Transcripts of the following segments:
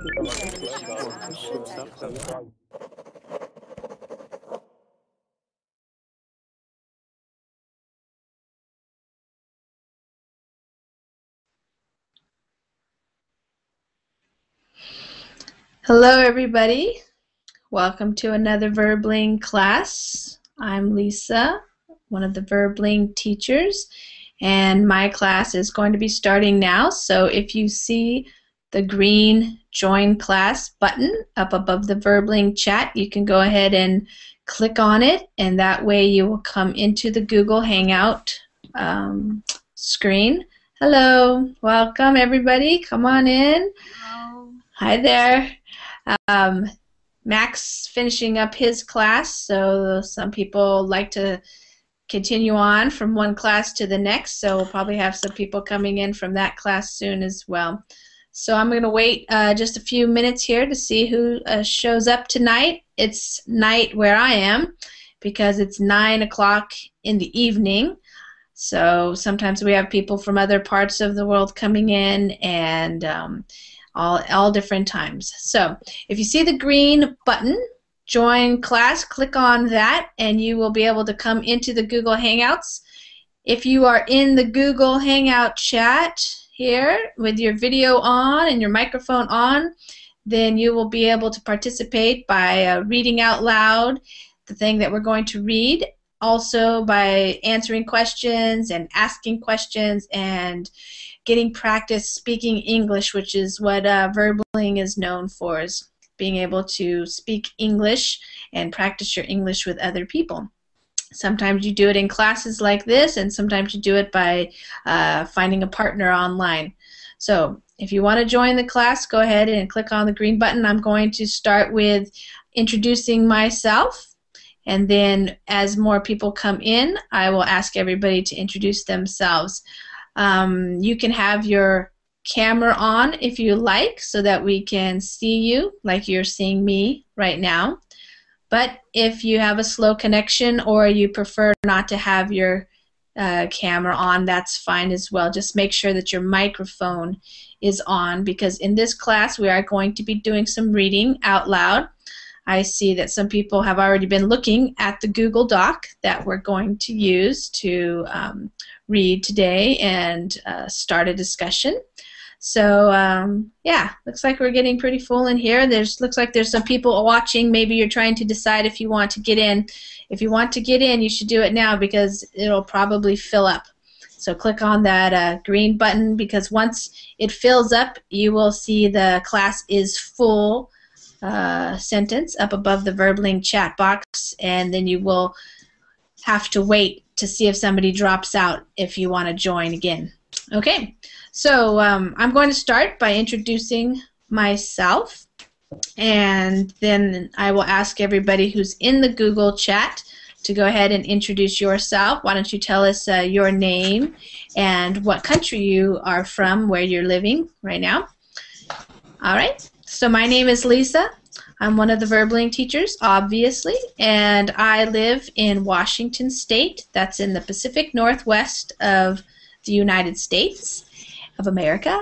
Hello everybody, welcome to another Verbling class. I'm Lisa, one of the Verbling teachers, and my class is going to be starting now. So if you see the green join class button up above the Verbling chat, you can go ahead and click on it, and that way you will come into the Google Hangout screen. Hello, welcome everybody, come on in. Hello. Hi there. Max finishing up his class, so some people like to continue on from one class to the next, so we'll probably have some people coming in from that class soon as well. So I'm going to wait just a few minutes here to see who shows up tonight. It's night where I am because it's 9 o'clock in the evening, so sometimes we have people from other parts of the world coming in, and all different times. So if you see the green button, join class, click on that, and you will be able to come into the Google Hangouts. If you are in the Google Hangout chat here with your video on and your microphone on, then you will be able to participate by reading out loud the thing that we're going to read, also by answering questions and asking questions and getting practice speaking English, which is what Verbling is known for, is being able to speak English and practice your English with other people. Sometimes you do it in classes like this, and sometimes you do it by finding a partner online. So if you want to join the class, go ahead and click on the green button. I'm going to start with introducing myself, and then as more people come in, I will ask everybody to introduce themselves. You can have your camera on if you like, so that we can see you like you're seeing me right now. But if you have a slow connection or you prefer not to have your camera on, that's fine as well. Just make sure that your microphone is on, because in this class we are going to be doing some reading out loud. I see that some people have already been looking at the Google Doc that we're going to use to read today and start a discussion. So yeah, looks like we're getting pretty full in here. Looks like there's some people watching. Maybe you're trying to decide if you want to get in. If you want to get in, you should do it now, because it'll probably fill up. So click on that green button, because once it fills up, you will see the class is full sentence up above the Verbling chat box, and then you will have to wait to see if somebody drops out if you want to join again. Okay, so I'm going to start by introducing myself, and then I will ask everybody who's in the Google chat to go ahead and introduce yourself. Why don't you tell us your name and what country you are from, where you're living right now. All right, so my name is Lisa. I'm one of the Verbling teachers, obviously, and I live in Washington State. That's in the Pacific Northwest of the United States of America,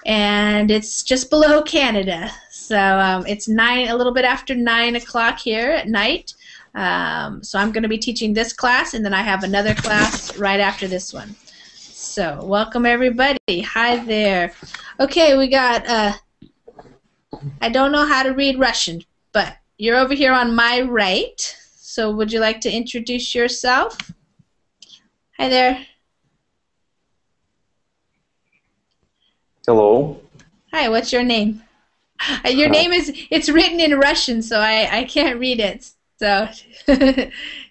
and it's just below Canada. So it's a little bit after 9 o'clock here at night. So I'm going to be teaching this class, and then I have another class right after this one. So welcome everybody. Hi there. Okay, we got I don't know how to read Russian, but you're over here on my right. So would you like to introduce yourself? Hi there. Hello. Hi, what's your name? Your name it's written in Russian, so I can't read it. So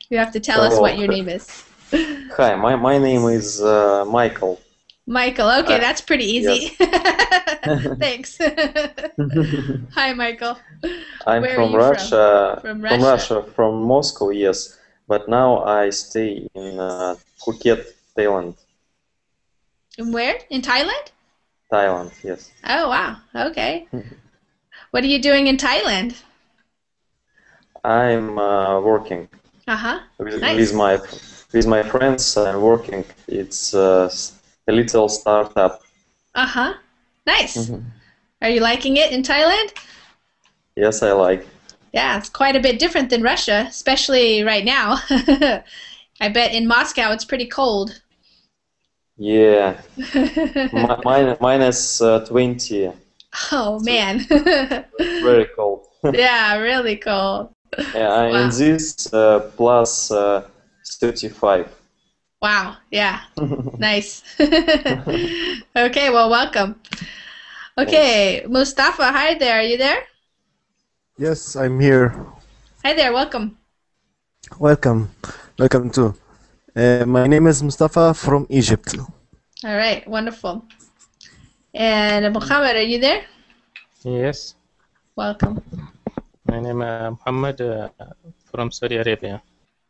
you have to tell us what your name is. Hi, my name is Michael. Michael, okay, that's pretty easy. Yes. Thanks. Hi, Michael. I'm Where from are you Russia. From From Russia, from Moscow, yes. But now I stay in Phuket, Thailand. And where? In Thailand? Thailand, yes. Oh, wow. Okay. What are you doing in Thailand? I'm working Uh-huh. with my friends. I'm working. It's a little startup. Uh-huh. Nice. Are you liking it in Thailand? Yes, I like. Yeah, it's quite a bit different than Russia, especially right now. I bet in Moscow it's pretty cold. Yeah, minus 20. Oh So man. very cold. Yeah, really cold. Yeah, in Wow. this plus 35. Wow. Yeah. Nice. Okay, well, welcome. Thanks. Okay, Mustafa, hi there. Are you there? Yes, I'm here. Hi there, welcome. Welcome. Welcome too. My name is Mustafa from Egypt. All right, wonderful. And Muhammad, are you there? Yes, Welcome. my name is Muhammad from Saudi Arabia.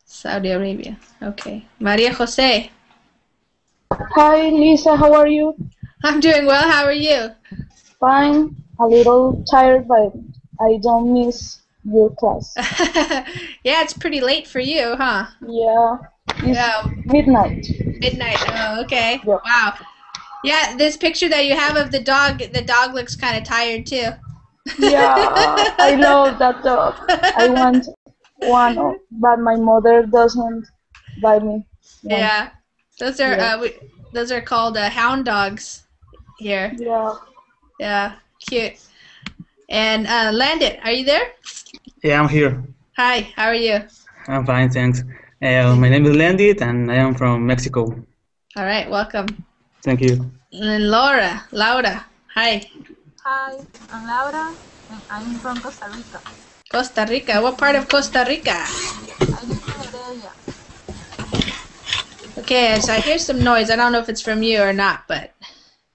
Saudi Arabia. Okay. Maria Jose. Hi Lisa, how are you? I'm doing well. How are you? Fine. A little tired, but I don't miss your class. Yeah, it's pretty late for you, huh? Yeah, it's Yeah, midnight. midnight. Oh, okay. Yeah. Wow. Yeah, this picture that you have of the dog looks kind of tired too. Yeah, I love that dog. I want one, but my mother doesn't buy me one. Yeah, those are Yeah. those are called hound dogs here. Yeah. Yeah, cute. And Landit, are you there? Yeah, I'm here. Hi, how are you? I'm fine, thanks. My name is Landit, and I am from Mexico. All right, welcome. Thank you. And Laura, hi. Hi, I'm Laura, and I'm from Costa Rica. Costa Rica. What part of Costa Rica? I live in Heredia. Okay, so I hear some noise. I don't know if it's from you or not, but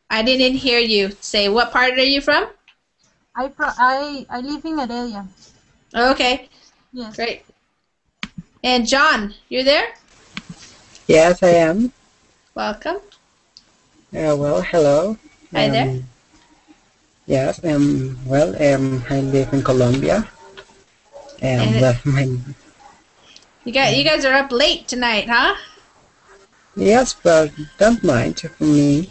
I didn't hear you say what part are you from? I live in Heredia. Okay, Yes. great. And John, you're there? Yes, I am. Welcome. Well, hello. Hi there. Yes, I live in Colombia. And Well, you guys are up late tonight, huh? yes, but don't mind for me.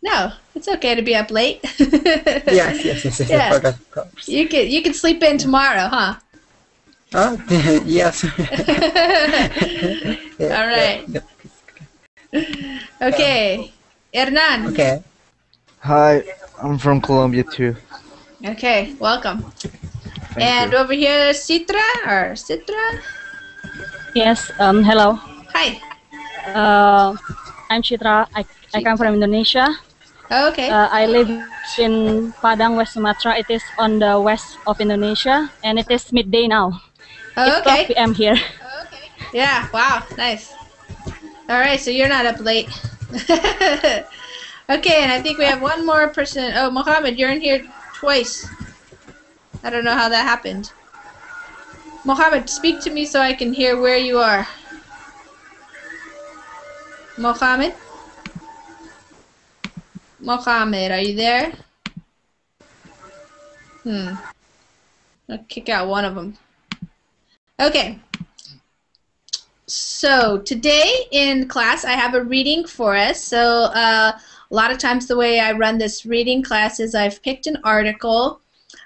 No, it's okay to be up late. Yes, Yeah. I forgot, of course. You can sleep in tomorrow, huh? Oh, yes. All right. Okay. Hernan. Okay. Hi, I'm from Colombia too. Okay, welcome. Thank And you. over here, Citra. Yes, hello. Hi. I'm Chitra. I come from Indonesia. Oh, okay. I live in Padang, West Sumatra. It is on the west of Indonesia, and it is midday now. Oh, It's 12 okay. p.m. here. Yeah, wow, nice. All right, so you're not up late. Okay, and I think we have one more person. Oh, Mohammed, you're in here twice. I don't know how that happened. Mohammed, speak to me so I can hear where you are. Mohammed? Mohammed, are you there? I'll kick out one of them. Okay. So today in class I have a reading for us. So a lot of times the way I run this reading class is I've picked an article,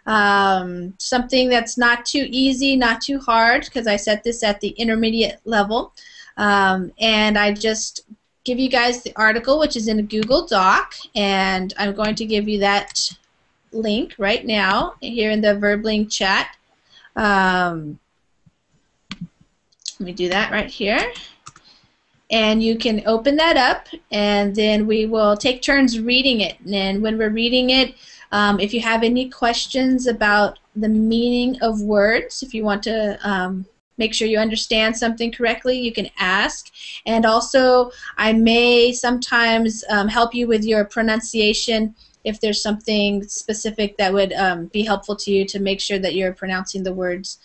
something that's not too easy, not too hard, because I set this at the intermediate level, and I just give you guys the article, which is in a Google Doc, and I'm going to give you that link right now here in the VerbLink chat. Let me do that right here. And you can open that up, and then we will take turns reading it. And when we're reading it, if you have any questions about the meaning of words, if you want to make sure you understand something correctly, you can ask. And also, I may sometimes help you with your pronunciation if there's something specific that would be helpful to you to make sure that you're pronouncing the words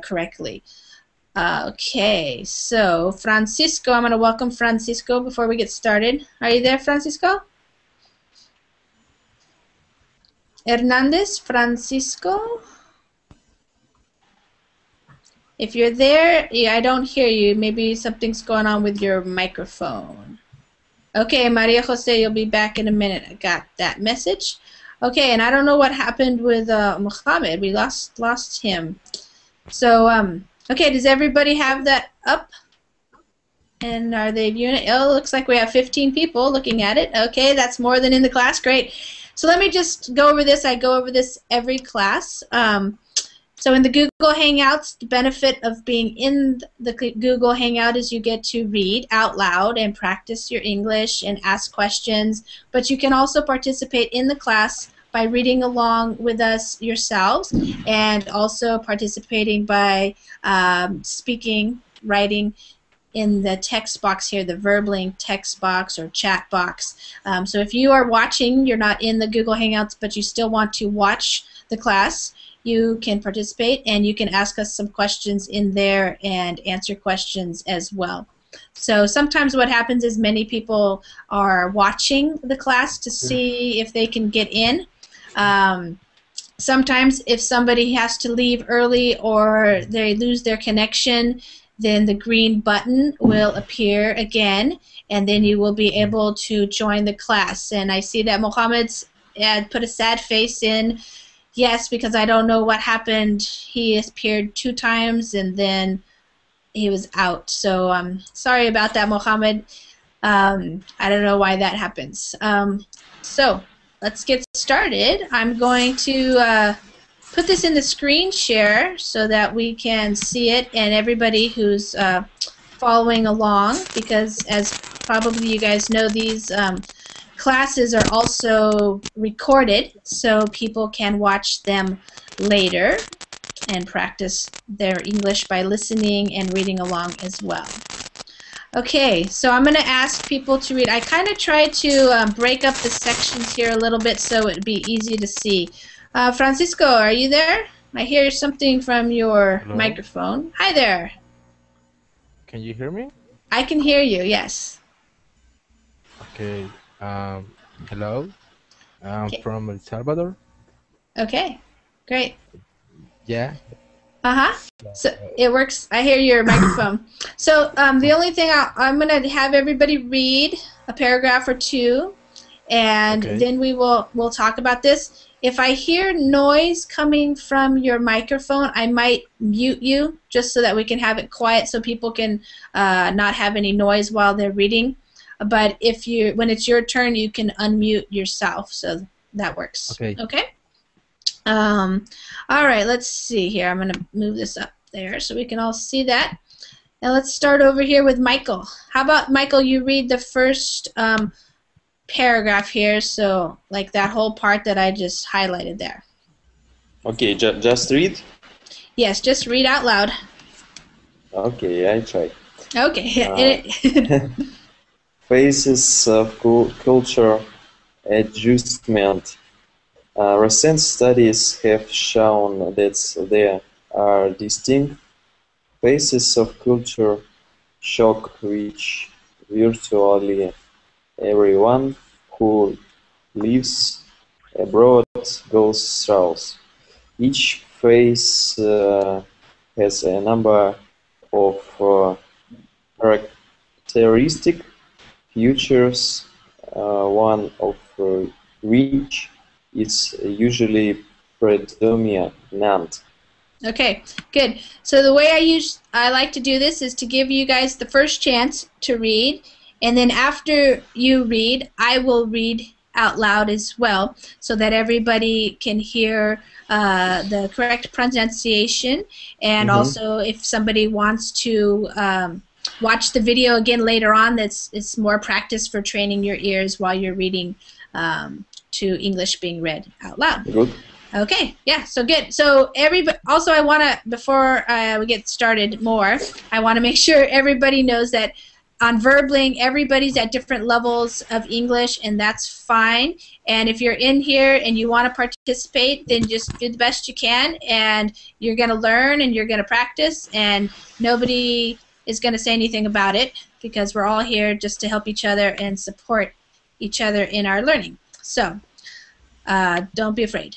correctly. Okay, so Francisco, I'm going to welcome Francisco before we get started. Are you there, Francisco? Hernandez, Francisco? If you're there, yeah, I don't hear you. Maybe something's going on with your microphone. Okay, Maria Jose, you'll be back in a minute. I got that message. Okay, and I don't know what happened with Muhammad. We lost him. So, okay, does everybody have that up? And are they viewing it? Oh, looks like we have 15 people looking at it. Okay, that's more than in the class. Great. So let me just go over this. I go over this every class. So in the Google Hangouts, the benefit of being in the Google Hangout is you get to read out loud and practice your English and ask questions. But you can also participate in the class by reading along with us yourselves and also participating by speaking, writing in the text box here, the Verbling text box or chat box. So if you are watching, you're not in the Google Hangouts, but you still want to watch the class, you can participate and you can ask us some questions in there and answer questions as well. So sometimes what happens is many people are watching the class to see if they can get in. Sometimes if somebody has to leave early or they lose their connection, then the green button will appear again, and then you will be able to join the class. And I see that Mohammed's put a sad face in. Yes, because I don't know what happened. He appeared 2 times, and then he was out. So sorry about that, Mohammed. I don't know why that happens. So let's get started. I'm going to put this in the screen share so that we can see it and everybody who's following along, because as probably you guys know, these classes are also recorded so people can watch them later and practice their English by listening and reading along as well. Okay, so I'm going to ask people to read. I kind of tried to break up the sections here a little bit so it would be easy to see. Francisco, are you there? I hear something from your Hello? microphone. Hi there. Can you hear me? I can hear you, yes. Okay. Hello. I'm Okay. from El Salvador. Okay, great. Yeah. Uh-huh. So it works. I hear your microphone. So the only thing I'm going to have everybody read a paragraph or 2, and Okay. then we'll talk about this. If I hear noise coming from your microphone, I might mute you just so that we can have it quiet so people can not have any noise while they're reading. But when it's your turn, you can unmute yourself, so that works. Okay. Okay? All right, let's see here. I'm going to move this up there so we can all see that. Now let's start over here with Michael. How about, Michael, you read the first paragraph here, so like that whole part that I just highlighted there. Okay, just read. Yes, just read out loud. Okay, I try. Okay. Phases of culture adjustment. Recent studies have shown that there are distinct phases of culture shock which virtually everyone who lives abroad goes through. Each phase has a number of characteristic features, one of which is usually predominant. Okay, good. So the way I like to do this is to give you guys the first chance to read, and then after you read, I will read out loud as well so that everybody can hear the correct pronunciation, and also if somebody wants to watch the video again later on, it's more practice for training your ears while you're reading to English being read out loud. Good. Okay, yeah, so good. So everybody, also I want to, before we get started more, I want to make sure everybody knows that on Verbling, everybody's at different levels of English, and that's fine. And if you're in here and you want to participate, then just do the best you can, and you're going to learn and you're going to practice, and nobody is going to say anything about it because we're all here just to help each other and support each other in our learning. So don't be afraid.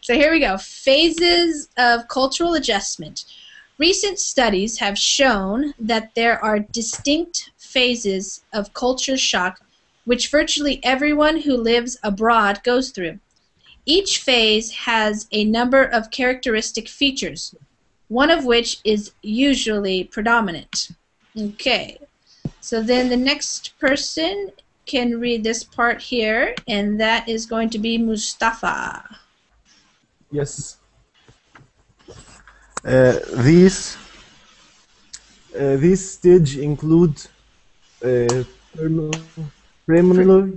So here we go. Phases of cultural adjustment. Recent studies have shown that there are distinct phases of culture shock which virtually everyone who lives abroad goes through. Each phase has a number of characteristic features, one of which is usually predominant. Okay, so then the next person can read this part here, and that is going to be Mustafa. Yes. These stage include preliminary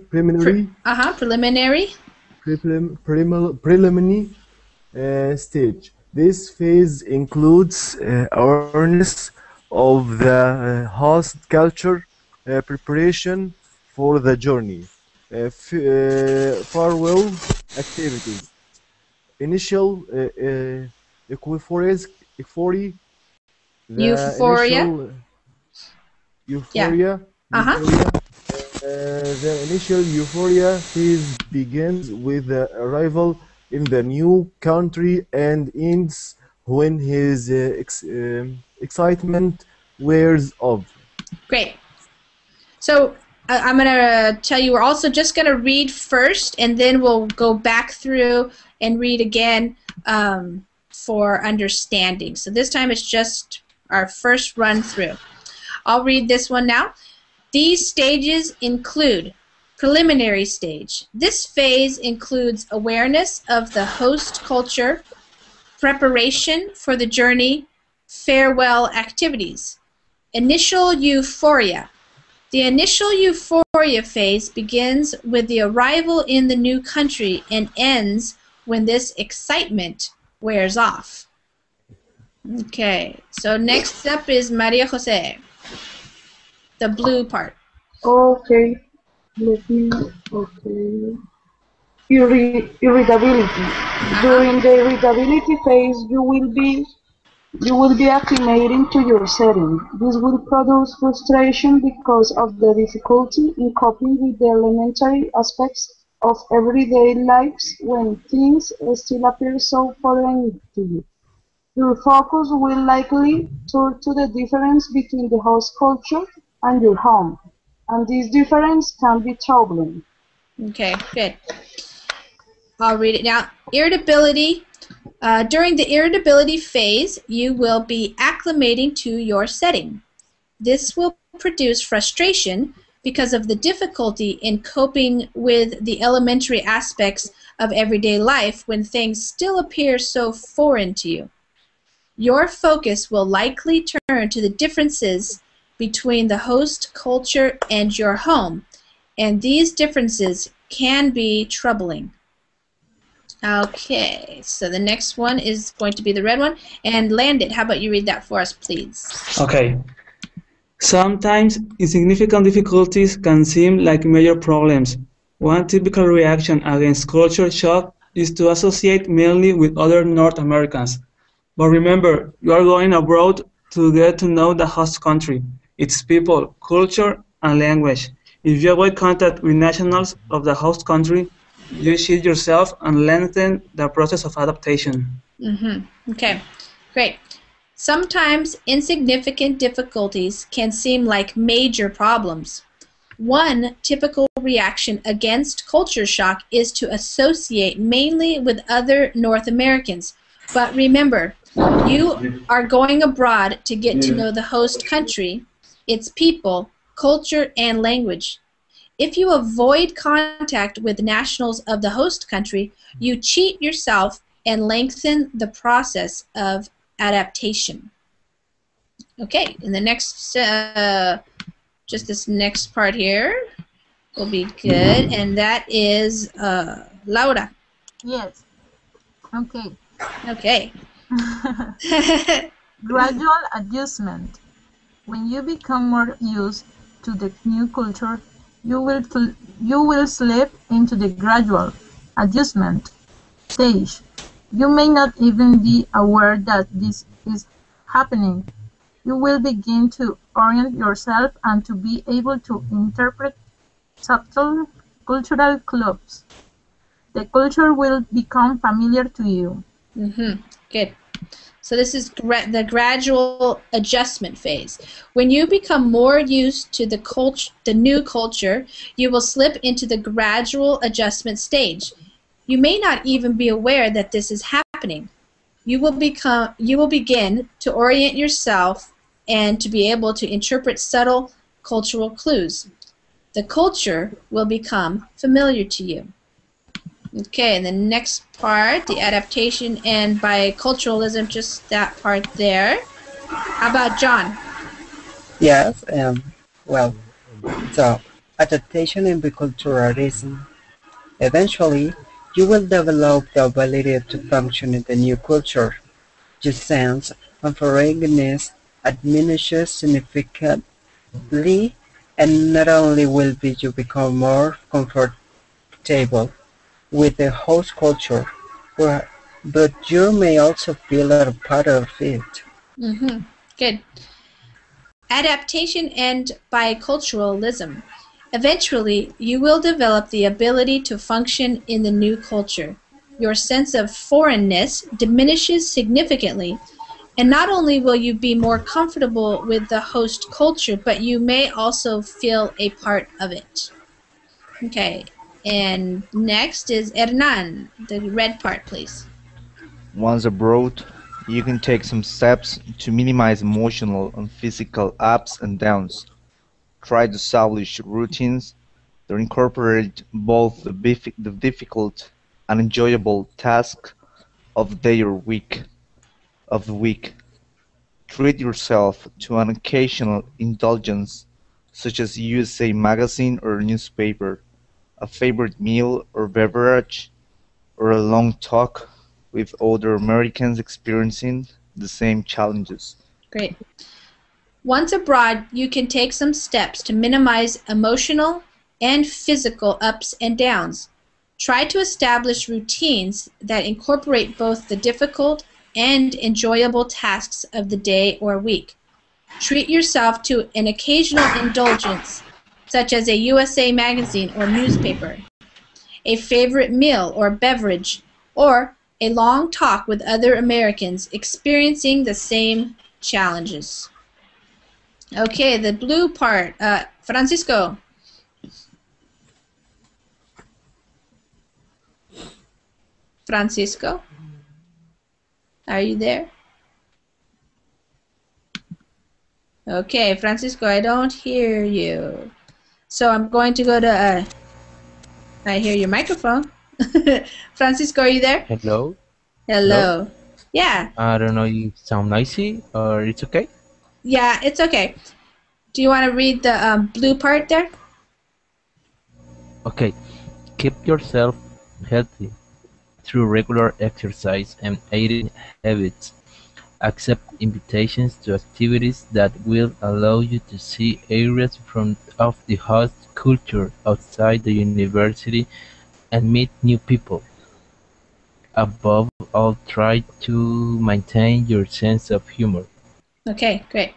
stage. This phase includes awareness of the host culture, preparation for the journey, farewell activities, initial euphoria, the initial euphoria, the initial euphoria phase begins with the arrival in the new country and ends when his excitement wears off. Great. So I'm going to tell you, we're also just going to read first, and then we'll go back through and read again for understanding. So this time it's just our first run through. I'll read this one now. These stages include preliminary stage. This phase includes awareness of the host culture, preparation for the journey, farewell activities. Initial euphoria. The initial euphoria phase begins with the arrival in the new country and ends when this excitement wears off. Okay, so next up is Maria Jose, the blue part. Okay, let me, okay. Irritability. During the irritability phase, you will be acclimating to your setting. This will produce frustration because of the difficulty in coping with the elementary aspects of everyday lives when things still appear so foreign to you. Your focus will likely turn to the difference between the host culture and your home, and this difference can be troubling. Okay, good. I'll read it now. Irritability. During the irritability phase, you will be acclimating to your setting. This will produce frustration because of the difficulty in coping with the elementary aspects of everyday life when things still appear so foreign to you. Your focus will likely turn to the differences between the host culture and your home, and these differences can be troubling. Okay, so the next one is going to be the red one. And Landit, how about you read that for us, please? Okay. Sometimes insignificant difficulties can seem like major problems. One typical reaction against culture shock is to associate mainly with other North Americans. But remember, you are going abroad to get to know the host country, its people, culture, and language. If you avoid contact with nationals of the host country, you cheat yourself and lengthen the process of adaptation. Okay, great. Sometimes insignificant difficulties can seem like major problems. One typical reaction against culture shock is to associate mainly with other North Americans. But remember, you are going abroad to get to know the host country, its people, culture, and language. If you avoid contact with nationals of the host country, you cheat yourself and lengthen the process of adaptation. Okay, and the next, just this next part here will be good, and that is Laura. Yes. Okay. Okay. Gradual adjustment. When you become more used to the new culture, you will slip into the gradual adjustment stage. You may not even be aware that this is happening. You will begin to orient yourself and to be able to interpret subtle cultural clues. The culture will become familiar to you. Good. So this is the gradual adjustment phase. When you become more used to the new culture, you will slip into the gradual adjustment stage. You may not even be aware that this is happening. You will begin to orient yourself and to be able to interpret subtle cultural clues. The culture will become familiar to you. Okay, and the next part, the adaptation and biculturalism, just that part there. How about John? Yes, well, so adaptation and biculturalism. Eventually, you will develop the ability to function in the new culture. Your sense of foreignness diminishes significantly, and not only will you become more comfortable with the host culture, but you may also feel a part of it. Good. Adaptation and biculturalism. Eventually, you will develop the ability to function in the new culture. Your sense of foreignness diminishes significantly, and not only will you be more comfortable with the host culture, but you may also feel a part of it. Okay, and next is Hernan, the red part, please. Once abroad, you can take some steps to minimize emotional and physical ups and downs. Try to establish routines that incorporate both the difficult and enjoyable tasks of the week. Treat yourself to an occasional indulgence, such as USA magazine or newspaper, a favorite meal or beverage, or a long talk with other Americans experiencing the same challenges. Great. Once abroad, you can take some steps to minimize emotional and physical ups and downs. Try to establish routines that incorporate both the difficult and enjoyable tasks of the day or week. Treat yourself to an occasional indulgence, such as a USA magazine or newspaper, a favorite meal or beverage, or a long talk with other Americans experiencing the same challenges. Okay, the blue part, Francisco. Francisco, are you there? Okay, Francisco, I don't hear you. So I'm going to go to, I hear your microphone. Francisco, are you there? Hello? Hello. Yeah. I don't know if it sounds noisy or it's okay. Yeah, it's okay. Do you want to read the blue part there? Okay. Keep yourself healthy through regular exercise and eating habits. Accept invitations to activities that will allow you to see areas of the host culture outside the university and meet new people. Above all, try to maintain your sense of humor. Okay, great.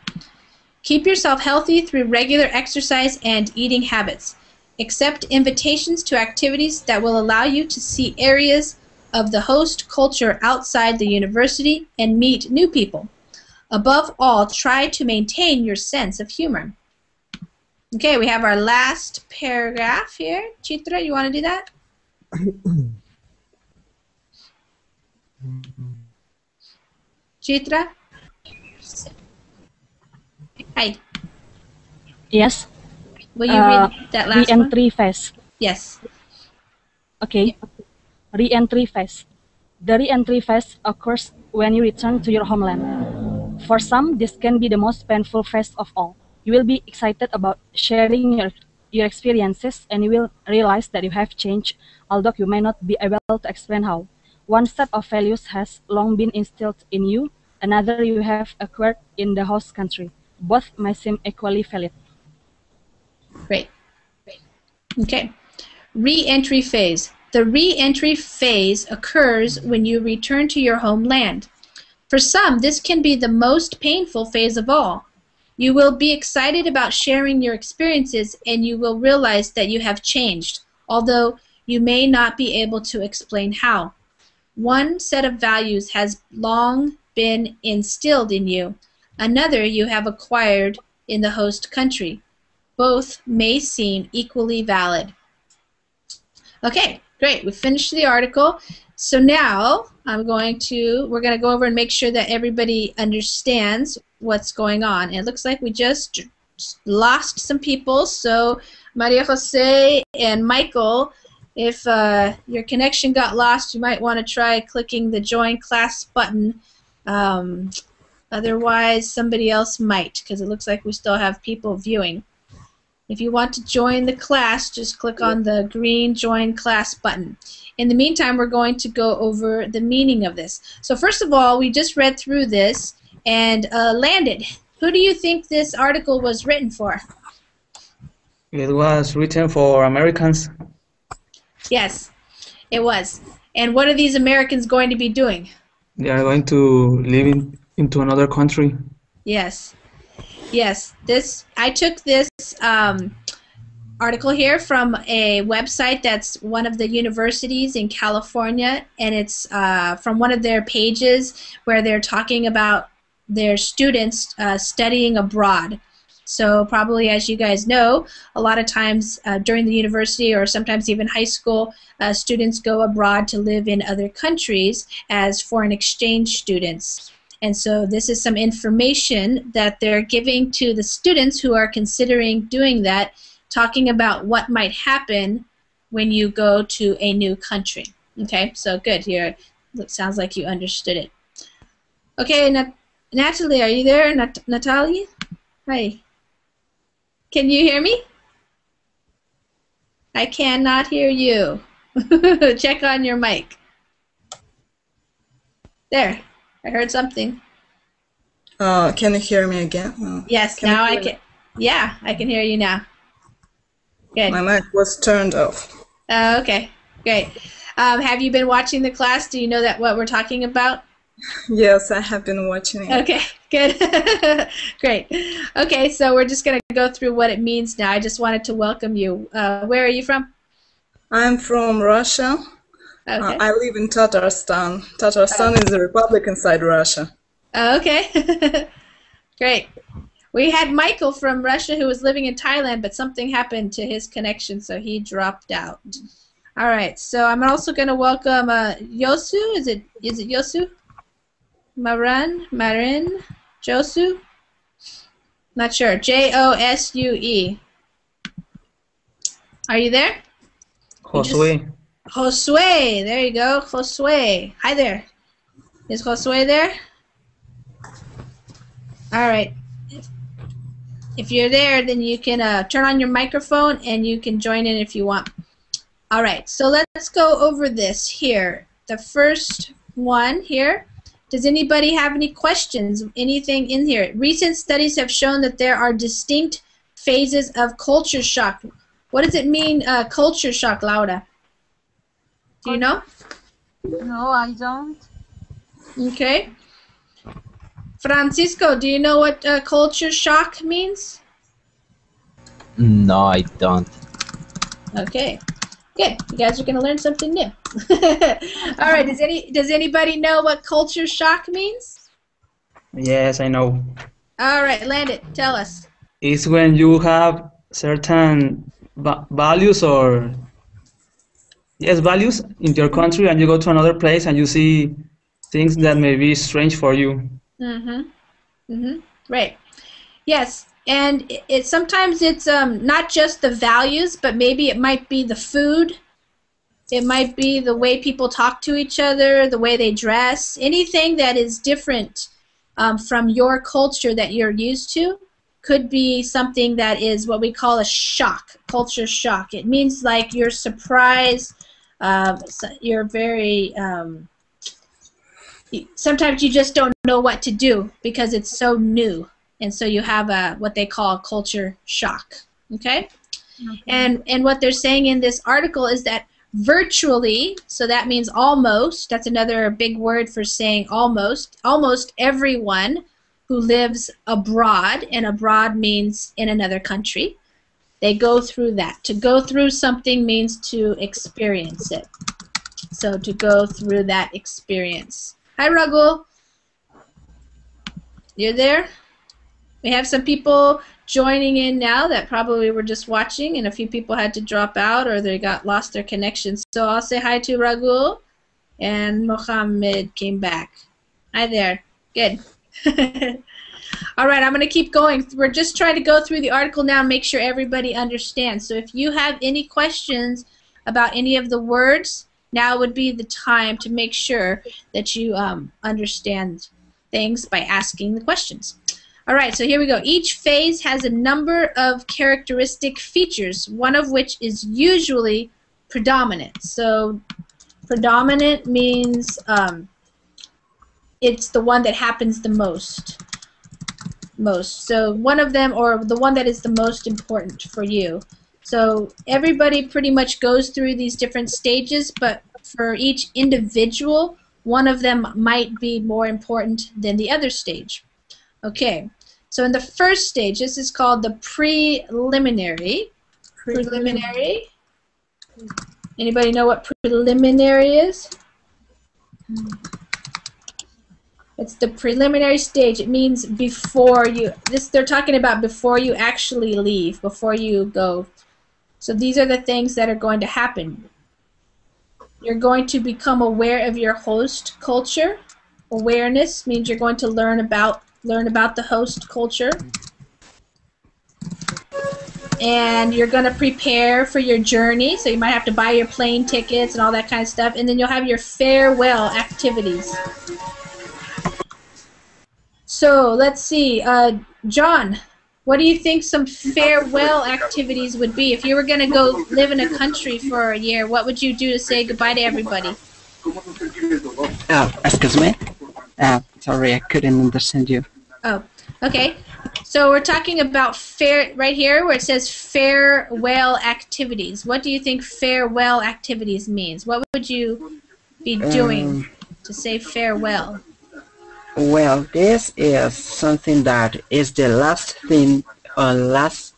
Keep yourself healthy through regular exercise and eating habits. Accept invitations to activities that will allow you to see areas of the host culture outside the university and meet new people. Above all, try to maintain your sense of humor. Okay, we have our last paragraph here. Chitra, you want to do that? Chitra? Hi. Yes. Will you read that last one? Reentry phase. Yes. Okay. Reentry phase. The reentry phase occurs when you return to your homeland. For some, this can be the most painful phase of all. You will be excited about sharing your experiences, and you will realize that you have changed, although you may not be able to explain how. One set of values has long been instilled in you, another you have acquired in the host country. Both may seem equally valid. Great. Okay. Re-entry phase. The re-entry phase occurs when you return to your homeland. For some, this can be the most painful phase of all. You will be excited about sharing your experiences, and you will realize that you have changed, although you may not be able to explain how. One set of values has long been instilled in you. Another you have acquired in the host country. Both may seem equally valid. Okay, great. We finished the article. So now we're going to go over and make sure that everybody understands what's going on. It looks like we just lost some people. So Maria Jose and Michael, if your connection got lost, you might want to try clicking the Join Class button. Otherwise, somebody else might, because it looks like we still have people viewing. If you want to join the class, just click on the green Join Class button. In the meantime, we're going to go over the meaning of this. So first of all, we just read through this, and Landon, who do you think this article was written for? It was written for Americans. Yes, it was. And what are these Americans going to be doing? They are going to live into another country. Yes. Yes, I took this article here from a website that's one of the universities in California, and it's from one of their pages where they're talking about their students studying abroad. So probably, as you guys know, a lot of times during the university or sometimes even high school, students go abroad to live in other countries as foreign exchange students. And so this is some information that they're giving to the students who are considering doing that, talking about what might happen when you go to a new country. Okay, so good. Here, it sounds like you understood it. Okay, Natalie, are you there? Natalie? Hi. Can you hear me? I cannot hear you. Check on your mic. There. I heard something. Can you hear me again? Yes, now I can. Yeah, I can hear you now. Good. My mic was turned off. Okay, great. Have you been watching the class? Do you know what we're talking about? Yes, I have been watching it. Okay, good. Great. Okay, so we're just going to go through what it means now. I just wanted to welcome you. Where are you from? I'm from Russia. Okay. I live in Tatarstan. Tatarstan is a republic inside Russia. Okay. Great. We had Michael from Russia who was living in Thailand, but something happened to his connection, so he dropped out. All right. So I'm also going to welcome Yosu. Is it Yosu? Marin? Josu? Not sure. Josue. Are you there? Josue. Josue, there you go, Josue. Hi there. Is Josue there? All right. If you're there, then you can turn on your microphone and you can join in if you want. All right, so let's go over this here. The first one here. Does anybody have any questions? Anything in here? Recent studies have shown that there are distinct phases of culture shock. What does it mean, culture shock, Laura? Do you know? No, I don't. Okay. Francisco, do you know what culture shock means? No, I don't. Okay. Good. You guys are going to learn something new. All right. Does anybody know what culture shock means? Yes, I know. All right, Landon, tell us. It's when you have certain values or values in your country, and you go to another place and you see things that may be strange for you. Right. Yes, and sometimes it's not just the values, but maybe it might be the food. It might be the way people talk to each other, the way they dress, anything that is different from your culture that you're used to could be something that is what we call a shock, culture shock. It means like you're surprised, you're very, sometimes you just don't know what to do because it's so new. And so you have what they call culture shock, okay? And what they're saying in this article is that virtually, so that means almost, that's another big word for saying almost everyone who lives abroad, and abroad means in another country, they go through that. To go through something means to experience it. So to go through that experience. Hi, Ragul. You're there? We have some people joining in now that probably were just watching, and a few people had to drop out or they got lost their connection. So I'll say hi to Ragul, and Mohammed came back. Hi there. Good. All right, I'm going to keep going. We're just trying to go through the article now and make sure everybody understands. So if you have any questions about any of the words, now would be the time to make sure that you understand things by asking the questions. All right, so here we go. Each phase has a number of characteristic features, one of which is usually predominant. So predominant means it's the one that happens the most. So one of them, or the one that is the most important for you. So everybody pretty much goes through these different stages, but for each individual, one of them might be more important than the other stage. Okay, so in the first stage, this is called the preliminary. Preliminary. Anybody know what preliminary is? It's the preliminary stage. It means before you, they're talking about before you actually leave, before you go. So these are the things that are going to happen. You're going to become aware of your host culture. Awareness means you're going to learn about the host culture. And you're going to prepare for your journey. So you might have to buy your plane tickets and all that kind of stuff. And then you'll have your farewell activities. So let's see, John, what do you think some farewell activities would be? If you were going to go live in a country for a year, what would you do to say goodbye to everybody? Excuse me? Sorry, I couldn't understand you. Oh, okay. So we're talking about right here where it says farewell activities. What do you think farewell activities means? What would you be doing to say farewell? Well, this is something that is the last thing that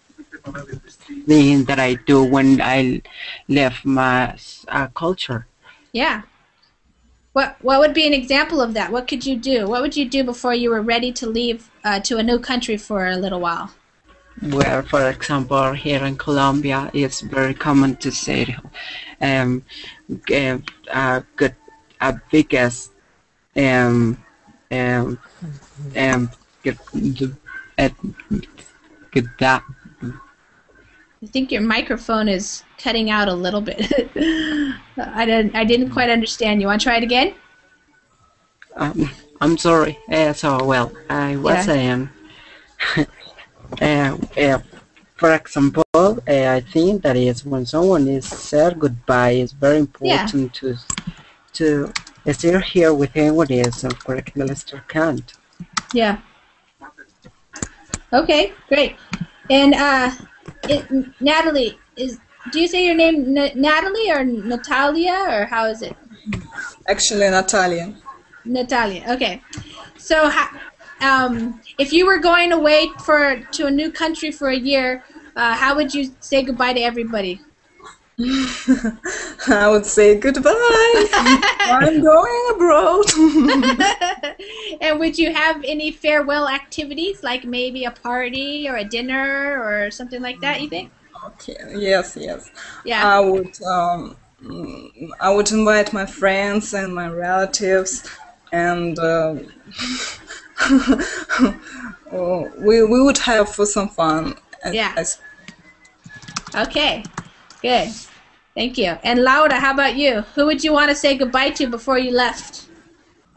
I do when I left my culture. Yeah. What would be an example of that? What could you do? What would you do before you were ready to leave to a new country for a little while? Well, for example, here in Colombia, it's very common to say, biggest, get that. I think your microphone is cutting out a little bit. I didn't quite understand. You want to try it again? I'm sorry. I was saying, for example, I think that is when someone is said goodbye, it's very important to stay here with anyone else and correct the listener can't. Yeah. Okay, great. And Natalie, do you say your name Natalie or Natalia, or how is it? Actually, Natalia. Natalia. Okay. So, if you were going away to a new country for a year, how would you say goodbye to everybody? I would say goodbye. I'm going abroad. And would you have any farewell activities, like maybe a party or a dinner or something like that, you think? Okay. Yes. Yeah. I would invite my friends and my relatives, and we would have some fun. Yeah. Okay. Good. Thank you. And Laura, how about you? Who would you want to say goodbye to before you left?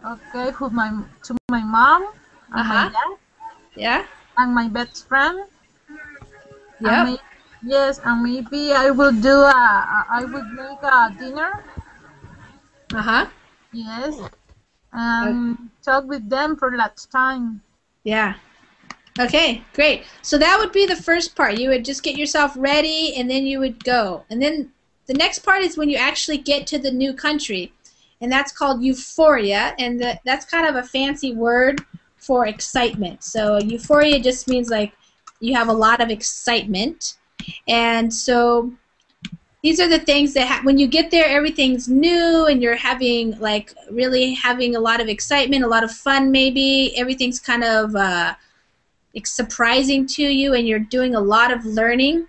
Okay, to my mom and my dad. Yeah. And my best friend. Yeah. Yes, and maybe I will do I would make a dinner. Yes. And talk with them for that time. Yeah. Okay, great. So that would be the first part. You would just get yourself ready, and then you would go. And then the next part is when you actually get to the new country, and that's called euphoria, and that's kind of a fancy word for excitement. So euphoria just means like you have a lot of excitement. And so these are the things that when you get there, everything's new, and you're having like really having a lot of excitement, a lot of fun. Maybe everything's kind of surprising to you, and you're doing a lot of learning.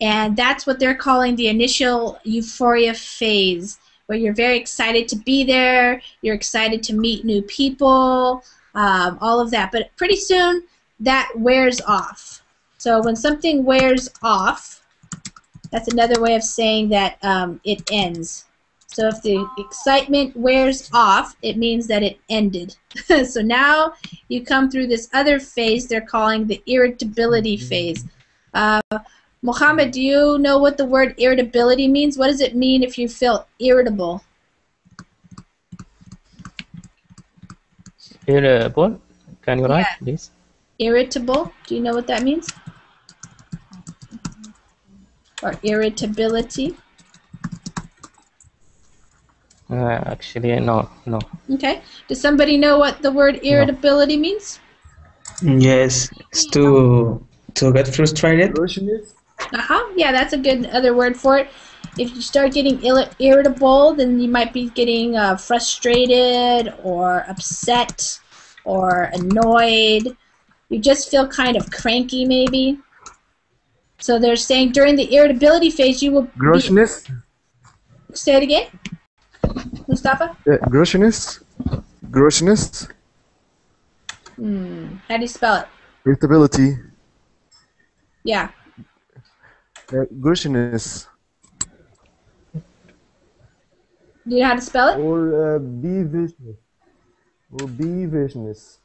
And that's what they're calling the initial euphoria phase, where you're very excited to be there, you're excited to meet new people, all of that. But pretty soon, that wears off. So when something wears off, that's another way of saying that it ends. So if the excitement wears off, it means that it ended. So now you come through this other phase they're calling the irritability phase. Mohammed, do you know what the word irritability means? What does it mean if you feel irritable? Irritable? Can you write, please? Irritable? Do you know what that means? Or irritability? Actually, no. Okay. Does somebody know what the word irritability means? Yes, it's to get frustrated. Yeah, that's a good other word for it. If you start getting irritable, then you might be getting frustrated or upset or annoyed. You just feel kind of cranky, maybe. So they're saying during the irritability phase, you will Grossness? Say it again, Mustafa? Grossness? Grossness? How do you spell it? Irritability. Yeah. Grossness. Do you know how to spell it? Or beavishness. Or beavishness.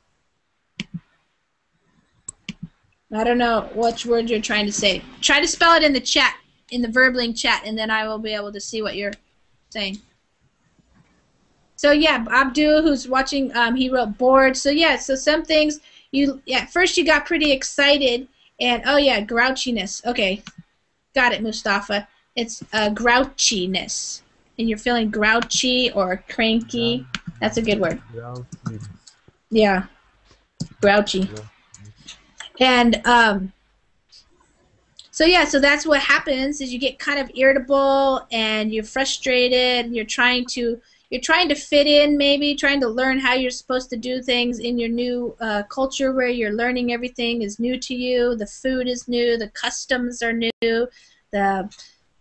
I don't know which word you're trying to say. Try to spell it in the chat, in the Verbling chat, and then I will be able to see what you're saying. So yeah, Abdul, who's watching, he wrote bored. So yeah, so some things at first you got pretty excited, and oh yeah, grouchiness. Okay, got it, Mustafa. It's grouchiness, and you're feeling grouchy or cranky. That's a good word. Yeah, grouchy. And so yeah, so that's what happens is you get kind of irritable and you're frustrated. And you're trying to fit in, maybe trying to learn how you're supposed to do things in your new culture where you're learning everything is new to you. The food is new, the customs are new,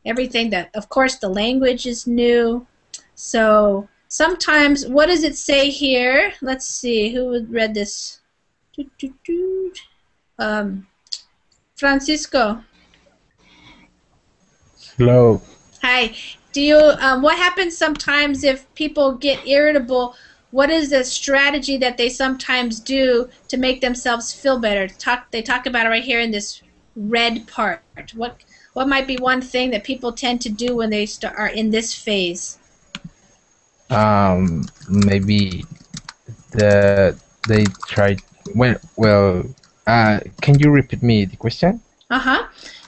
everything that, of course, the language is new. So sometimes, what does it say here? Let's see, who read this? Francisco. Hello. Hi. Do you? What happens sometimes if people get irritable? What is the strategy that they sometimes do to make themselves feel better? They talk about it right here in this red part. What might be one thing that people tend to do when they are in this phase? Maybe they try. Can you repeat me the question?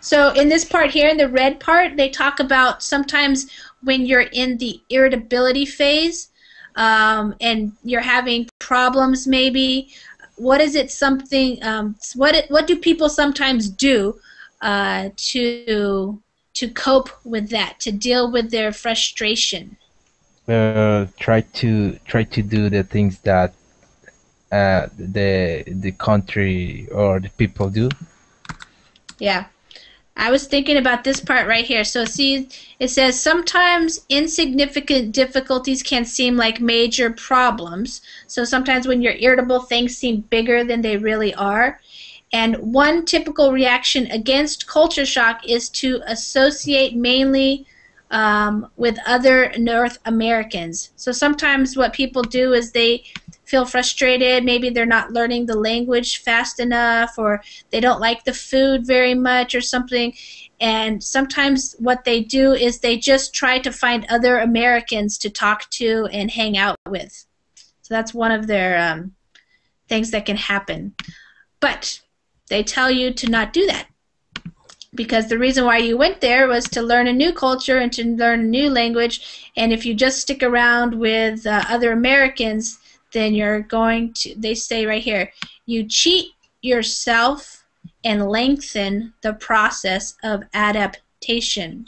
So in this part here, in the red part, they talk about sometimes when you're in the irritability phase and you're having problems maybe, what is it something, what do people sometimes do to cope with that, to deal with their frustration? Try to do the things that the country or the people do. Yeah. I was thinking about this part right here. So see, it says sometimes insignificant difficulties can seem like major problems. So sometimes when you're irritable, things seem bigger than they really are. And one typical reaction against culture shock is to associate mainly with other North Americans. So sometimes what people do is they feel frustrated, maybe they're not learning the language fast enough, or they don't like the food very much or something, and sometimes what they do is they just try to find other Americans to talk to and hang out with. So that's one of their things that can happen. But they tell you to not do that, because the reason why you went there was to learn a new culture and to learn a new language, and if you just stick around with other Americans, then you're going to, they say right here, you cheat yourself and lengthen the process of adaptation.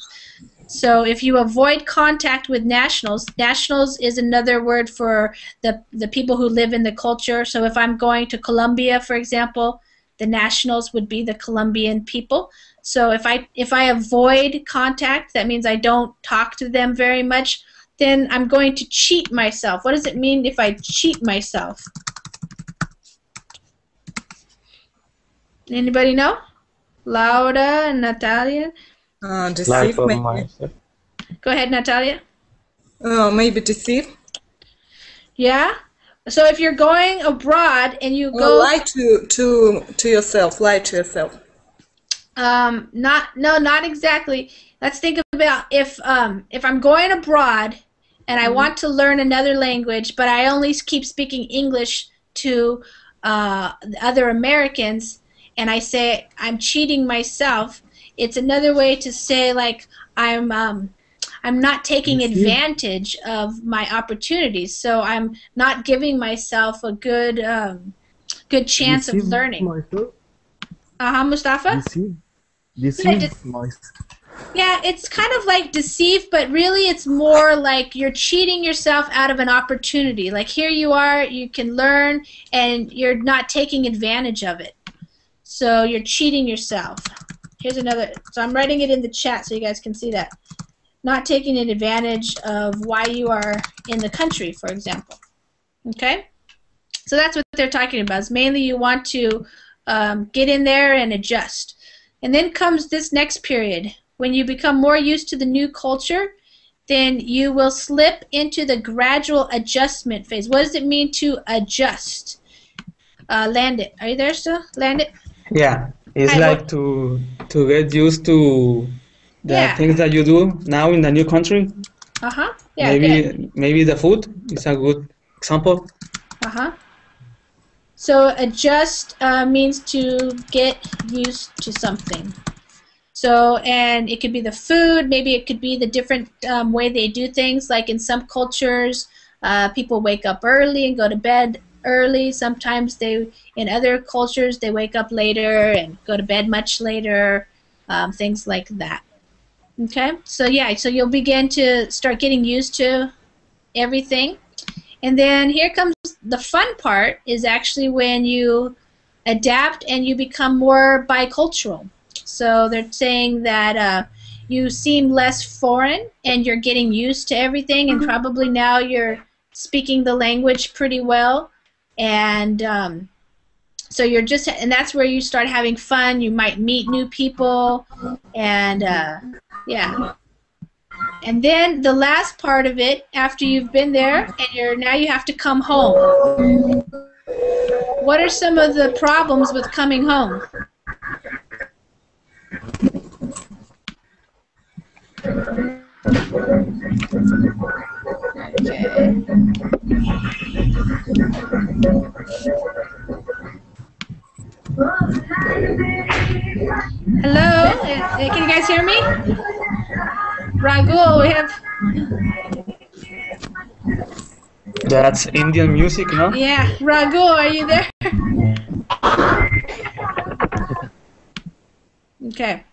So if you avoid contact with nationals, nationals is another word for the people who live in the culture. So if I'm going to Colombia, for example, the nationals would be the Colombian people. So if I avoid contact, that means I don't talk to them very much, then I'm going to cheat myself. What does it mean if I cheat myself? Anybody know? Laura and Natalia? Deceive, maybe. myself. Go ahead, Natalia. Maybe deceive. Yeah? So if you're going abroad and you go... lie to yourself. Lie to yourself. Not exactly. Let's think about if I'm going abroad and I want to learn another language, but I only keep speaking English to other Americans, and I say I'm cheating myself. It's another way to say like I'm not taking advantage of my opportunities, so I'm not giving myself a good chance of learning. Mustafa? Deceive myself. Yeah, it's kind of like deceive, but really it's more like you're cheating yourself out of an opportunity. Like here you are, you can learn, and you're not taking advantage of it. So you're cheating yourself. Here's another. So I'm writing it in the chat so you guys can see that. Not taking advantage of why you are in the country, for example. Okay? So that's what they're talking about. It's mainly you want to get in there and adjust. And then comes this next period. When you become more used to the new culture, then you will slip into the gradual adjustment phase. What does it mean to adjust? Landit. Are you there still? Landit? Yeah, it's like to get used to the things that you do now in the new country. Yeah, maybe the food is a good example. So adjust means to get used to something. So, and it could be the food, maybe it could be the different way they do things. Like in some cultures, people wake up early and go to bed early. Sometimes in other cultures, they wake up later and go to bed much later, things like that. Okay, so yeah, so you'll begin to start getting used to everything. And then here comes the fun part, is actually when you adapt and you become more bicultural. So they're saying that you seem less foreign and you're getting used to everything, and probably now you're speaking the language pretty well. And so you're just, and that's where you start having fun. You might meet new people, and yeah. And then the last part of it, after you've been there and now you have to come home. What are some of the problems with coming home? Hello? Can you guys hear me? Ragul, we have... That's Indian music, no? Yeah. Ragul, are you there? Okay.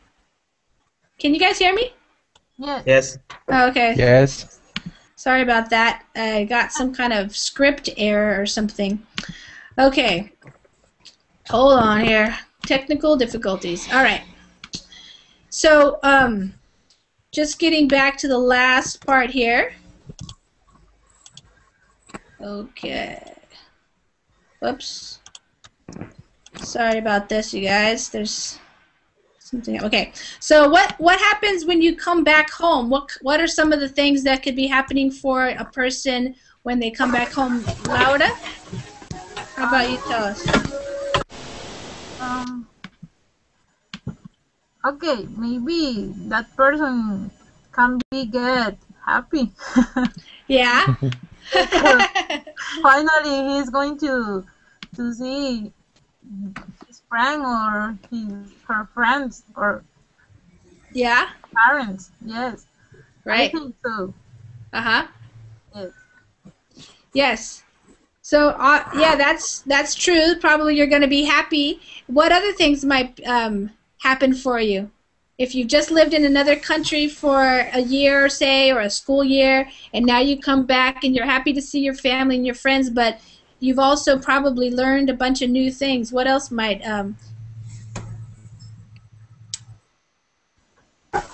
Can you guys hear me? Yes. Oh, okay. Yes. Sorry about that. I got some kind of script error or something. Okay. Hold on here. Technical difficulties. All right. So, just getting back to the last part here. Okay. Whoops. Sorry about this, you guys. There's something. Okay. So what happens when you come back home? What are some of the things that could be happening for a person when they come back home? Laura? How about you tell us? Okay, maybe that person can get happy. Yeah. Finally, he's going to see his friend or her friends or parents. Yes. Right. I think so. Yes. Yes. So yeah, that's true. Probably you're going to be happy. What other things might happen for you? if you've just lived in another country for a year, say, or a school year, and now you come back and you're happy to see your family and your friends, but you've also probably learned a bunch of new things. What else might